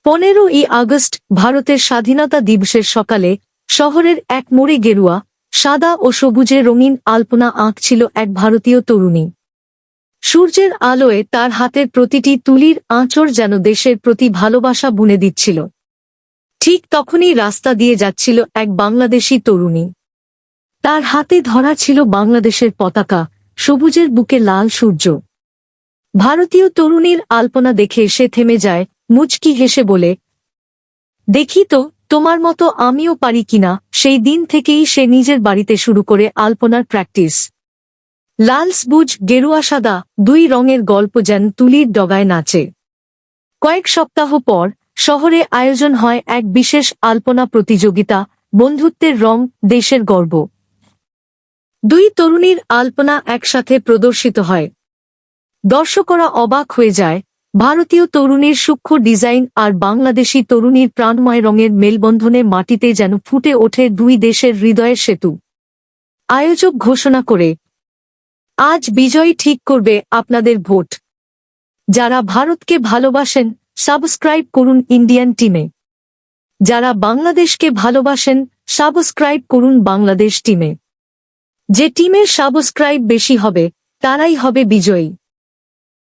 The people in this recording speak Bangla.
15ই আগস্ট ভারতের স্বাধীনতা দিবসের সকালে শহরের এক মোড়ে গেরুয়া, সাদা ও সবুজে রঙিন আলপনা আঁকছিল এক ভারতীয় তরুণী। সূর্যের আলোয় তার হাতের প্রতিটি তুলির আঁচড় যেন দেশের প্রতি ভালোবাসা বুনে দিচ্ছিল। ঠিক তখনই রাস্তা দিয়ে যাচ্ছিল এক বাংলাদেশি তরুণী। তার হাতে ধরা ছিল বাংলাদেশের পতাকা, সবুজের বুকে লাল সূর্য। ভারতীয় তরুণীর আলপনা দেখে সে থেমে যায়, মুচকি হেসে বলে, দেখি তো তোমার মতো আমিও পারি কিনা। সেই দিন থেকেই সে নিজের বাড়িতে শুরু করে আলপনার প্র্যাকটিস। লাল সবুজ গেরুয়া সাদা দুই রঙের গল্প যেন তুলির ডগায় নাচে। কয়েক সপ্তাহ পর শহরে আয়োজন হয় এক বিশেষ আলপনা প্রতিযোগিতা, বন্ধুত্বের রং, দেশের গর্ব। দুই তরুণীর আলপনা একসাথে প্রদর্শিত হয়। দর্শকরা অবাক হয়ে যায়। ভারতীয় তরুণীর সূক্ষ্ম ডিজাইন আর বাংলাদেশি তরুণীর প্রাণময় রঙের মেলবন্ধনে মাটিতে যেন ফুটে ওঠে দুই দেশের হৃদয়ের সেতু। আয়োজক ঘোষণা করে, আজ বিজয়ী ঠিক করবে আপনাদের ভোট। যারা ভারতকে ভালোবাসেন সাবস্ক্রাইব করুন ইন্ডিয়ান টিমে। যারা বাংলাদেশকে ভালোবাসেন সাবস্ক্রাইব করুন বাংলাদেশ টিমে। যে টিমের সাবস্ক্রাইব বেশি হবে তারাই হবে বিজয়ী।